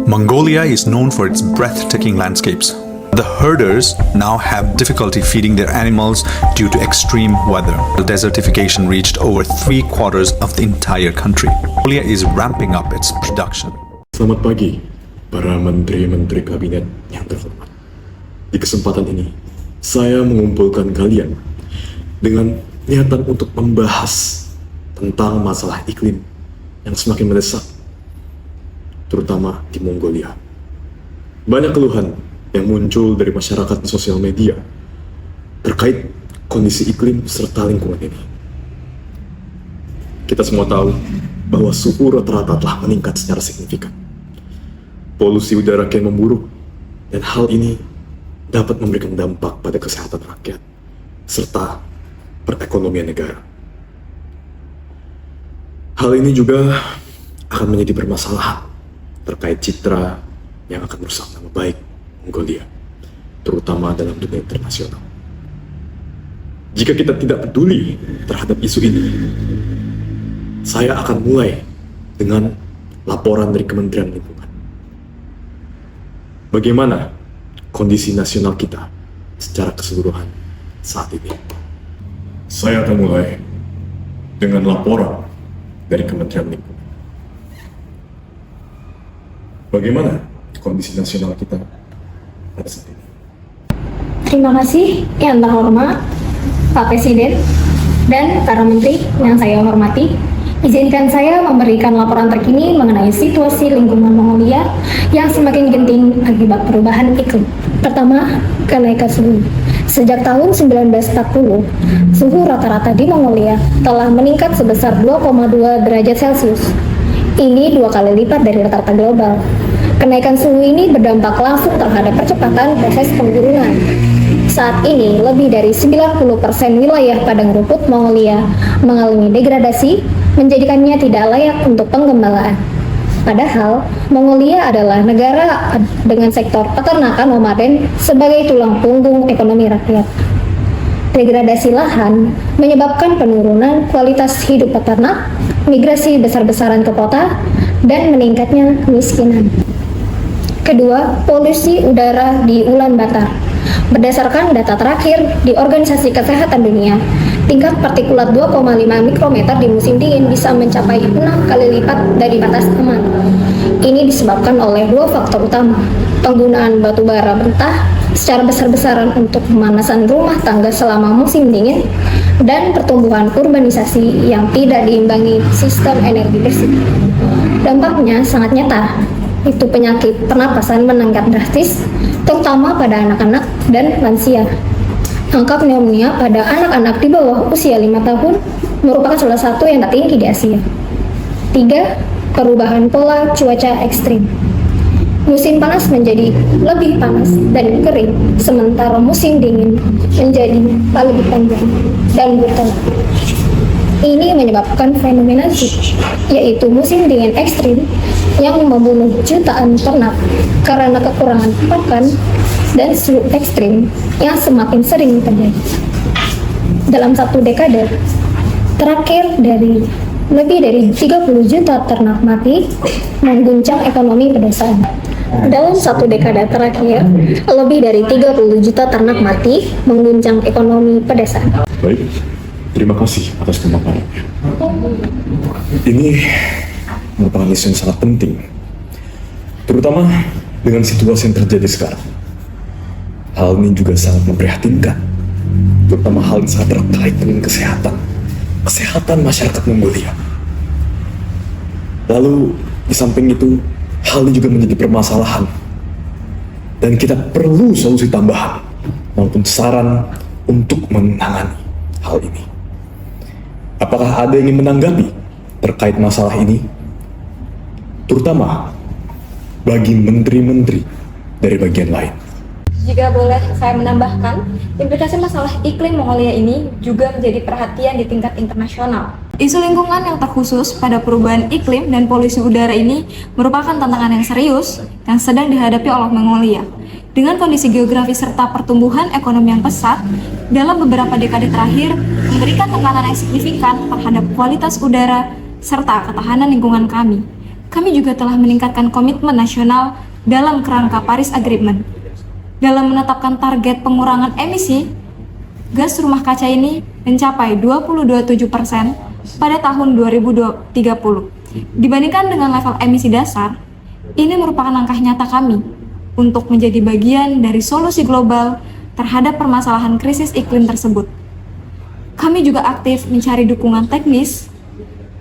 Mongolia is known for its breathtaking landscapes. The herders now have difficulty feeding their animals due to extreme weather. The desertification reached over 3/4 of the entire country. Mongolia is ramping up its production. Selamat pagi, para menteri-menteri kabinet yang terhormat. Di kesempatan ini, saya mengumpulkan kalian dengan niatan untuk membahas tentang masalah iklim yang semakin mendesak, terutama di Mongolia. Banyak keluhan yang muncul dari masyarakat di sosial media terkait kondisi iklim serta lingkungan ini. Kita semua tahu bahwa suhu rata-rata telah meningkat secara signifikan. Polusi udara kian memburuk, dan hal ini dapat memberikan dampak pada kesehatan rakyat serta perekonomian negara. Hal ini juga akan menjadi permasalahan terkait citra yang akan merusak nama baik Mongolia, terutama dalam dunia internasional. Jika kita tidak peduli terhadap isu ini, saya akan mulai dengan laporan dari Kementerian Lingkungan. Bagaimana kondisi nasional kita secara keseluruhan saat ini? Saya akan mulai dengan laporan dari Kementerian Lingkungan. Bagaimana kondisi nasional kita pada saat ini? Terima kasih yang terhormat Pak Presiden dan para menteri yang saya hormati. Izinkan saya memberikan laporan terkini mengenai situasi lingkungan Mongolia yang semakin genting akibat perubahan iklim. Pertama, kenaikan suhu. Sejak tahun 1940, suhu rata-rata di Mongolia telah meningkat sebesar 2,2 derajat Celcius. Ini 2 kali lipat dari rata-rata global. Kenaikan suhu ini berdampak langsung terhadap percepatan proses penggurunan. Saat ini, lebih dari 90% wilayah padang rumput Mongolia mengalami degradasi, menjadikannya tidak layak untuk penggembalaan. Padahal, Mongolia adalah negara dengan sektor peternakan nomaden sebagai tulang punggung ekonomi rakyat. Degradasi lahan menyebabkan penurunan kualitas hidup peternak, migrasi besar-besaran ke kota, dan meningkatnya kemiskinan. Kedua, polusi udara di Ulaanbaatar. Berdasarkan data terakhir di Organisasi Kesehatan Dunia, tingkat partikulat 2,5 mikrometer di musim dingin bisa mencapai 6 kali lipat dari batas aman. Ini disebabkan oleh 2 faktor utama: penggunaan batu bara mentah secara besar-besaran untuk pemanasan rumah tangga selama musim dingin, dan pertumbuhan urbanisasi yang tidak diimbangi sistem energi bersih. Dampaknya sangat nyata, itu penyakit pernapasan meningkat drastis, terutama pada anak-anak dan lansia. Angka pneumonia pada anak-anak di bawah usia 5 tahun merupakan salah satu yang tertinggi di Asia. 3. Perubahan pola cuaca ekstrim. Musim panas menjadi lebih panas dan kering, sementara musim dingin menjadi lebih panjang dan bertelat. Ini menyebabkan fenomena yaitu musim dingin ekstrim yang membunuh jutaan ternak karena kekurangan pakan, dan suhu ekstrim yang semakin sering terjadi. Dalam 1 dekade terakhir, lebih dari 30 juta ternak mati, mengguncang ekonomi pedesaan. Dalam 1 dekade terakhir, lebih dari 30 juta ternak mati, mengguncang ekonomi pedesaan. Baik, terima kasih atas pemaparannya. Ini merupakan isu yang sangat penting, terutama dengan situasi yang terjadi sekarang. Hal ini juga sangat memprihatinkan, terutama hal yang sangat terkait dengan kesehatan masyarakat Mongolia. Lalu di samping itu, hal ini juga menjadi permasalahan, dan kita perlu solusi tambahan maupun saran untuk menangani hal ini. Apakah ada yang ingin menanggapi terkait masalah ini, terutama bagi menteri-menteri dari bagian lain? Jika boleh saya menambahkan, implikasi masalah iklim Mongolia ini juga menjadi perhatian di tingkat internasional. Isu lingkungan yang terkhusus pada perubahan iklim dan polusi udara ini merupakan tantangan yang serius yang sedang dihadapi oleh Mongolia. Dengan kondisi geografis serta pertumbuhan ekonomi yang pesat, dalam beberapa dekade terakhir memberikan tekanan yang signifikan terhadap kualitas udara serta ketahanan lingkungan kami. kami juga telah meningkatkan komitmen nasional dalam kerangka Paris Agreement. Dalam menetapkan target pengurangan emisi gas rumah kaca ini mencapai 20,27% pada tahun 2030. Dibandingkan dengan level emisi dasar, ini merupakan langkah nyata kami untuk menjadi bagian dari solusi global terhadap permasalahan krisis iklim tersebut. Kami juga aktif mencari dukungan teknis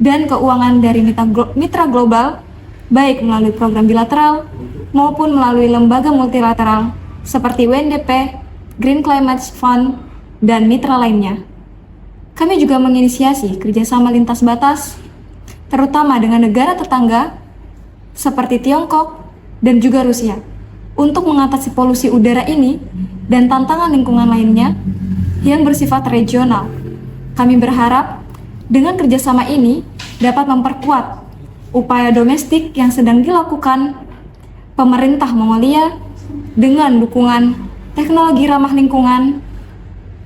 dan keuangan dari mitra global, baik melalui program bilateral maupun melalui lembaga multilateral seperti UNDP, Green Climate Fund, dan mitra lainnya. Kami juga menginisiasi kerjasama lintas batas, terutama dengan negara tetangga seperti Tiongkok dan juga Rusia, untuk mengatasi polusi udara ini dan tantangan lingkungan lainnya yang bersifat regional. Kami berharap dengan kerjasama ini dapat memperkuat upaya domestik yang sedang dilakukan pemerintah Mongolia dengan dukungan teknologi ramah lingkungan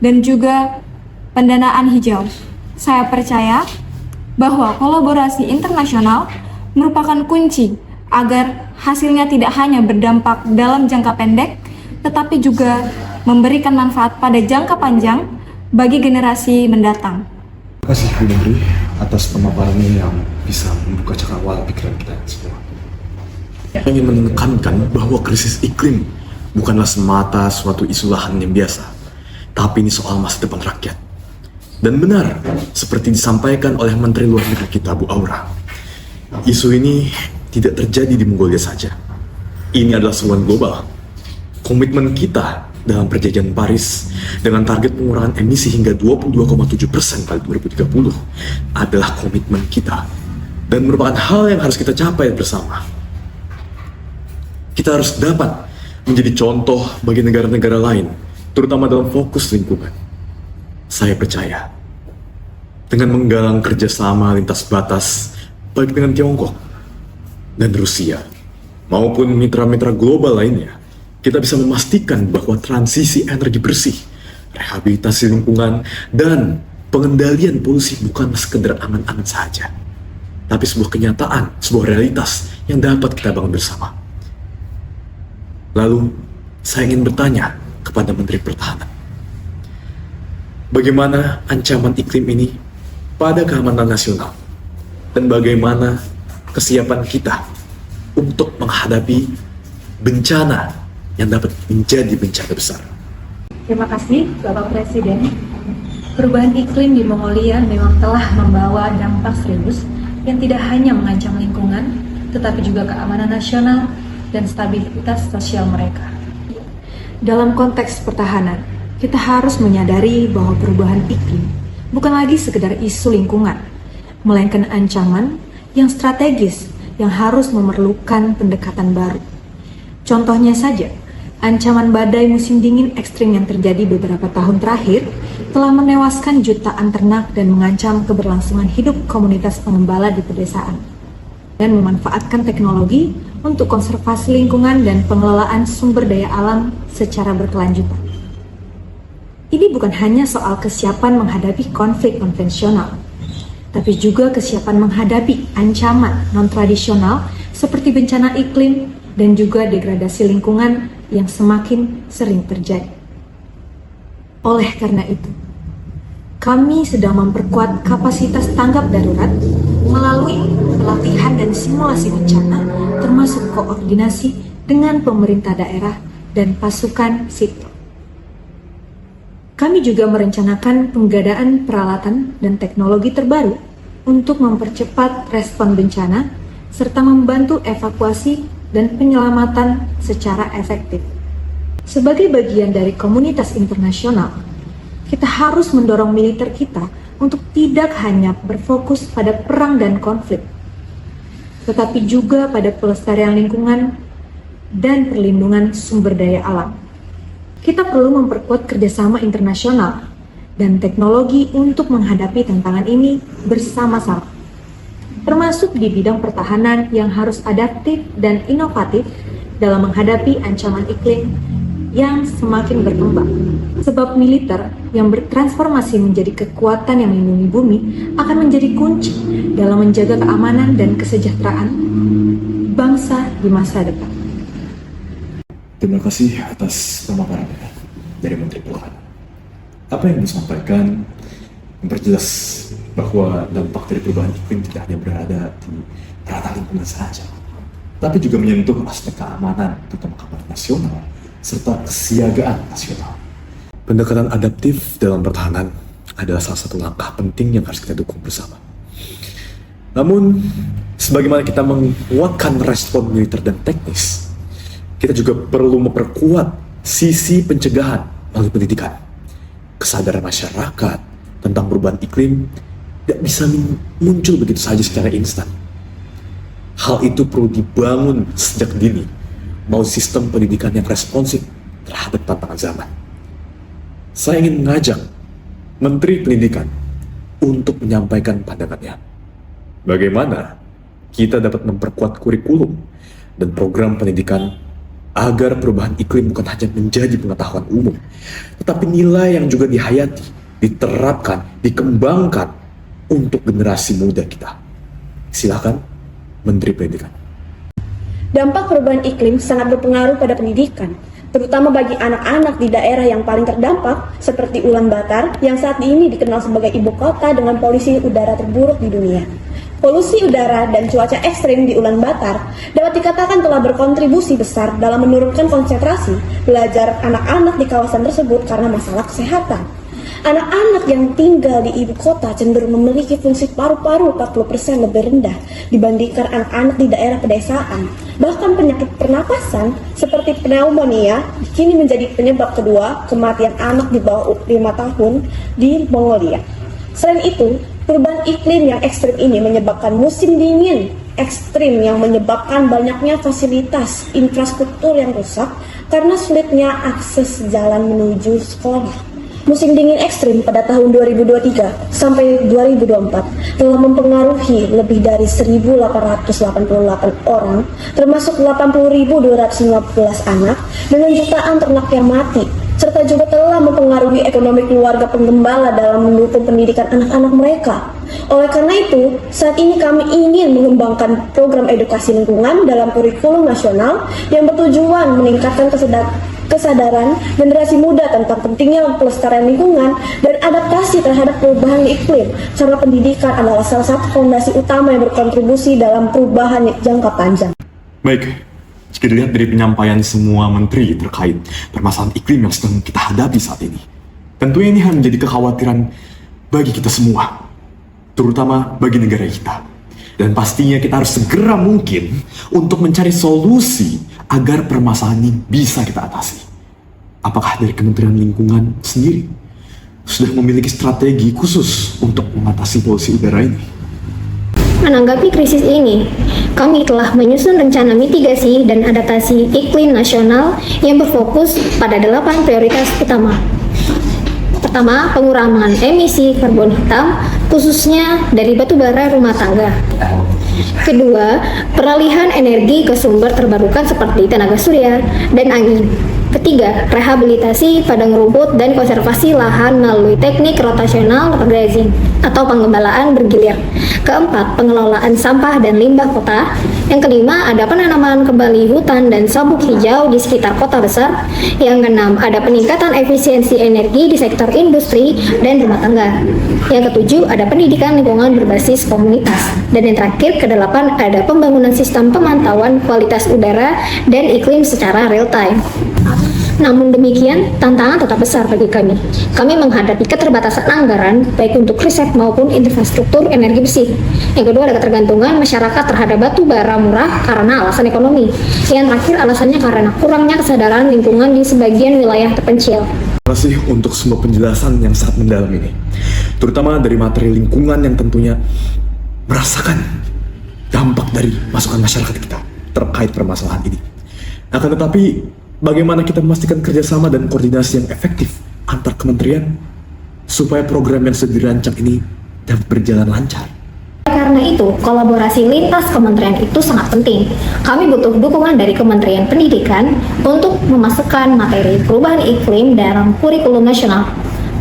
dan juga pendanaan hijau. Saya percaya bahwa kolaborasi internasional merupakan kunci agar hasilnya tidak hanya berdampak dalam jangka pendek, tetapi juga memberikan manfaat pada jangka panjang bagi generasi mendatang. Terima kasih Bu Menteri atas pemaparannya yang bisa membuka cakrawala pikiran kita semua. Saya ingin menekankan bahwa krisis iklim bukanlah semata suatu isu lahan yang biasa, tapi ini soal masa depan rakyat. Dan benar, seperti disampaikan oleh Menteri Luar Negeri kita, Bu Aura, isu ini tidak terjadi di Mongolia saja. Ini adalah seruan global. Komitmen kita dalam perjanjian Paris dengan target pengurangan emisi hingga 22,7% pada 2030 adalah komitmen kita dan merupakan hal yang harus kita capai bersama. Kita harus dapat menjadi contoh bagi negara-negara lain, terutama dalam fokus lingkungan. Saya percaya, dengan menggalang kerjasama lintas batas, baik dengan Tiongkok dan Rusia, maupun mitra-mitra global lainnya, kita bisa memastikan bahwa transisi energi bersih, rehabilitasi lingkungan, dan pengendalian polusi bukanlah sekedar angan-angan saja, tapi sebuah kenyataan, sebuah realitas yang dapat kita bangun bersama. Lalu, saya ingin bertanya kepada Menteri Pertahanan, bagaimana ancaman iklim ini pada keamanan nasional, dan bagaimana kesiapan kita untuk menghadapi bencana yang dapat menjadi bencana besar. Terima kasih Bapak Presiden. Perubahan iklim di Mongolia memang telah membawa dampak serius yang tidak hanya mengancam lingkungan, tetapi juga keamanan nasional dan stabilitas sosial mereka. Dalam konteks pertahanan, kita harus menyadari bahwa perubahan iklim bukan lagi sekedar isu lingkungan, melainkan ancaman yang strategis yang harus memerlukan pendekatan baru. Contohnya saja, ancaman badai musim dingin ekstrim yang terjadi beberapa tahun terakhir telah menewaskan jutaan ternak dan mengancam keberlangsungan hidup komunitas pengembala di pedesaan, dan memanfaatkan teknologi untuk konservasi lingkungan dan pengelolaan sumber daya alam secara berkelanjutan. Ini bukan hanya soal kesiapan menghadapi konflik konvensional, tapi juga kesiapan menghadapi ancaman non-tradisional seperti bencana iklim dan juga degradasi lingkungan yang semakin sering terjadi. Oleh karena itu, kami sedang memperkuat kapasitas tanggap darurat melalui pelatihan dan simulasi bencana, termasuk koordinasi dengan pemerintah daerah dan pasukan sipil. Kami juga merencanakan penggadaan peralatan dan teknologi terbaru untuk mempercepat respon bencana serta membantu evakuasi dan penyelamatan secara efektif. Sebagai bagian dari komunitas internasional, kita harus mendorong militer kita untuk tidak hanya berfokus pada perang dan konflik, tetapi juga pada pelestarian lingkungan dan perlindungan sumber daya alam. Kita perlu memperkuat kerjasama internasional dan teknologi untuk menghadapi tantangan ini bersama-sama, termasuk di bidang pertahanan yang harus adaptif dan inovatif dalam menghadapi ancaman iklim yang semakin berkembang. Sebab militer yang bertransformasi menjadi kekuatan yang melindungi bumi akan menjadi kunci dalam menjaga keamanan dan kesejahteraan bangsa di masa depan. Terima kasih atas pemaparannya dari Menteri Pertahanan. Apa yang disampaikan memperjelas bahwa dampak dari perubahan iklim tidak hanya berada di ranah lingkungan saja, tapi juga menyentuh aspek keamanan, terutama keamanan nasional, serta kesiagaan nasional. Pendekatan adaptif dalam pertahanan adalah salah satu langkah penting yang harus kita dukung bersama. Namun, sebagaimana kita menguatkan respon militer dan teknis, kita juga perlu memperkuat sisi pencegahan melalui pendidikan. Kesadaran masyarakat tentang perubahan iklim tidak bisa muncul begitu saja secara instan. Hal itu perlu dibangun sejak dini melalui sistem pendidikan yang responsif terhadap tantangan zaman. Saya ingin mengajak Menteri Pendidikan untuk menyampaikan pandangannya. Bagaimana kita dapat memperkuat kurikulum dan program pendidikan agar perubahan iklim bukan hanya menjadi pengetahuan umum, tetapi nilai yang juga dihayati, diterapkan, dikembangkan untuk generasi muda kita. Silakan, Menteri Pendidikan. Dampak perubahan iklim sangat berpengaruh pada pendidikan, terutama bagi anak-anak di daerah yang paling terdampak, seperti Ulaanbaatar yang saat ini dikenal sebagai ibu kota dengan polusi udara terburuk di dunia. Polusi udara dan cuaca ekstrim di Ulaanbaatar dapat dikatakan telah berkontribusi besar dalam menurunkan konsentrasi belajar anak-anak di kawasan tersebut karena masalah kesehatan. Anak-anak yang tinggal di ibu kota cenderung memiliki fungsi paru-paru 40% lebih rendah dibandingkan anak-anak di daerah pedesaan. Bahkan penyakit pernapasan seperti pneumonia kini menjadi penyebab kedua kematian anak di bawah 5 tahun di Mongolia. Selain itu, perubahan iklim yang ekstrim ini menyebabkan musim dingin ekstrim yang menyebabkan banyaknya fasilitas infrastruktur yang rusak karena sulitnya akses jalan menuju sekolah. Musim dingin ekstrim pada tahun 2023 sampai 2024 telah mempengaruhi lebih dari 1.888 orang, termasuk 80.215 anak dengan jutaan ternak yang mati, serta juga telah mempengaruhi ekonomi keluarga penggembala dalam mendukung pendidikan anak-anak mereka. Oleh karena itu, saat ini kami ingin mengembangkan program edukasi lingkungan dalam kurikulum nasional yang bertujuan meningkatkan kesadaran generasi muda tentang pentingnya pelestarian lingkungan dan adaptasi terhadap perubahan iklim, karena pendidikan adalah salah satu fondasi utama yang berkontribusi dalam perubahan jangka panjang. Baik, jika dilihat dari penyampaian semua menteri terkait permasalahan iklim yang sedang kita hadapi saat ini, tentunya ini akan menjadi kekhawatiran bagi kita semua, terutama bagi negara kita. Dan pastinya kita harus segera mungkin untuk mencari solusi agar permasalahan ini bisa kita atasi. Apakah dari Kementerian Lingkungan sendiri sudah memiliki strategi khusus untuk mengatasi polusi udara ini? Menanggapi krisis ini, kami telah menyusun rencana mitigasi dan adaptasi iklim nasional yang berfokus pada 8 prioritas utama. Pertama, pengurangan emisi karbon hitam, khususnya dari batu bara rumah tangga. Kedua, peralihan energi ke sumber terbarukan seperti tenaga surya dan angin. Ketiga, rehabilitasi padang rumput dan konservasi lahan melalui teknik rotasional grazing atau penggembalaan bergilir. Keempat, pengelolaan sampah dan limbah kota. Yang kelima, ada penanaman kembali hutan dan sabuk hijau di sekitar kota besar. Yang keenam, ada peningkatan efisiensi energi di sektor industri dan rumah tangga. Yang ketujuh, ada pendidikan lingkungan berbasis komunitas. Dan yang terakhir, kedelapan, ada pembangunan sistem pemantauan kualitas udara dan iklim secara real time. Namun demikian, tantangan tetap besar bagi kami. Kami menghadapi keterbatasan anggaran, baik untuk riset maupun infrastruktur energi bersih. Yang kedua, ada ketergantungan masyarakat terhadap batu bara murah karena alasan ekonomi. Yang terakhir, alasannya karena kurangnya kesadaran lingkungan di sebagian wilayah terpencil. Terima kasih untuk semua penjelasan yang sangat mendalam ini, terutama dari materi lingkungan yang tentunya merasakan dampak dari masukan masyarakat kita terkait permasalahan ini. Akan tetapi, bagaimana kita memastikan kerjasama dan koordinasi yang efektif antar kementerian supaya program yang sudah dirancang ini dapat berjalan lancar? Karena Karena itu, kolaborasi lintas kementerian itu sangat penting. Kami butuh dukungan dari Kementerian Pendidikan untuk memasukkan materi perubahan iklim dalam kurikulum nasional.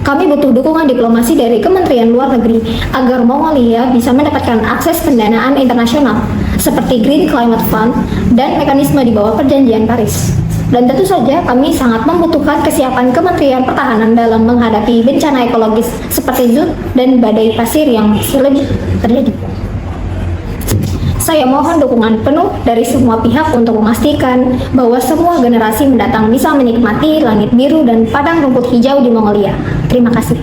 Kami butuh dukungan diplomasi dari Kementerian Luar Negeri agar Mongolia bisa mendapatkan akses pendanaan internasional seperti Green Climate Fund dan mekanisme di bawah Perjanjian Paris. Dan tentu saja kami sangat membutuhkan kesiapan Kementerian Pertahanan dalam menghadapi bencana ekologis seperti zut dan badai pasir yang masih lebih terjadi. Saya mohon dukungan penuh dari semua pihak untuk memastikan bahwa semua generasi mendatang bisa menikmati langit biru dan padang rumput hijau di Mongolia. Terima kasih.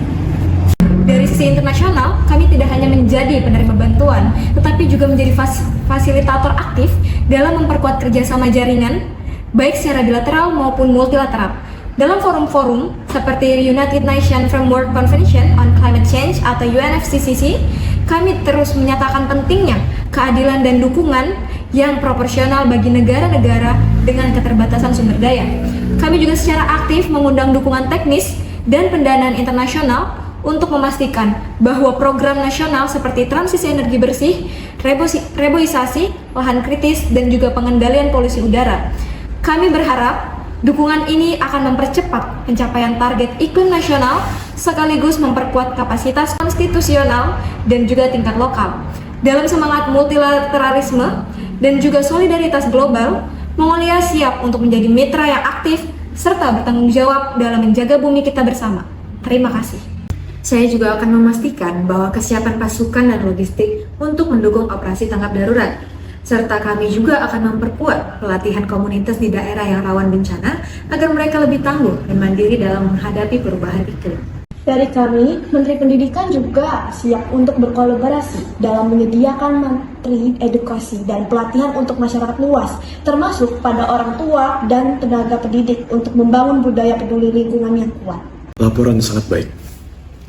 Dari sisi internasional, kami tidak hanya menjadi penerima bantuan, tetapi juga menjadi fasilitator aktif dalam memperkuat kerjasama jaringan, baik secara bilateral maupun multilateral. Dalam forum-forum seperti United Nations Framework Convention on Climate Change atau UNFCCC, kami terus menyatakan pentingnya keadilan dan dukungan yang proporsional bagi negara-negara dengan keterbatasan sumber daya. Kami juga secara aktif mengundang dukungan teknis dan pendanaan internasional untuk memastikan bahwa program nasional seperti transisi energi bersih, reboisasi, lahan kritis, dan juga pengendalian polusi udara. Kami berharap dukungan ini akan mempercepat pencapaian target iklim nasional sekaligus memperkuat kapasitas konstitusional dan juga tingkat lokal. Dalam semangat multilateralisme dan juga solidaritas global, Mongolia siap untuk menjadi mitra yang aktif serta bertanggung jawab dalam menjaga bumi kita bersama. Terima kasih. Saya juga akan memastikan bahwa kesiapan pasukan dan logistik untuk mendukung operasi tanggap darurat. Serta kami juga akan memperkuat pelatihan komunitas di daerah yang rawan bencana agar mereka lebih tangguh dan mandiri dalam menghadapi perubahan iklim. Dari kami, Menteri Pendidikan juga siap untuk berkolaborasi dalam menyediakan materi edukasi dan pelatihan untuk masyarakat luas, termasuk pada orang tua dan tenaga pendidik untuk membangun budaya peduli lingkungan yang kuat. Laporan sangat baik.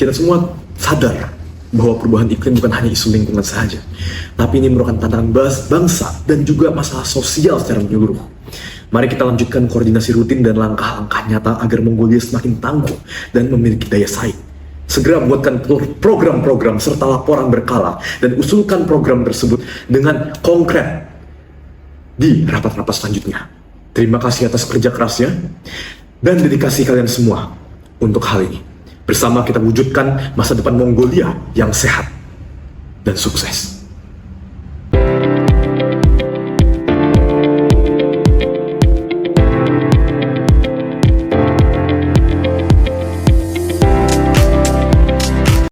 Kita semua sadar bahwa perubahan iklim bukan hanya isu lingkungan saja, tapi ini merupakan tantangan bangsa dan juga masalah sosial secara menyeluruh. Mari kita lanjutkan koordinasi rutin dan langkah-langkah nyata agar Mongolia semakin tangguh dan memiliki daya saing. Segera buatkan program-program serta laporan berkala dan usulkan program tersebut dengan konkret di rapat-rapat selanjutnya. Terima kasih atas kerja kerasnya dan dedikasi kalian semua untuk hal ini. Bersama kita wujudkan masa depan Mongolia yang sehat dan sukses.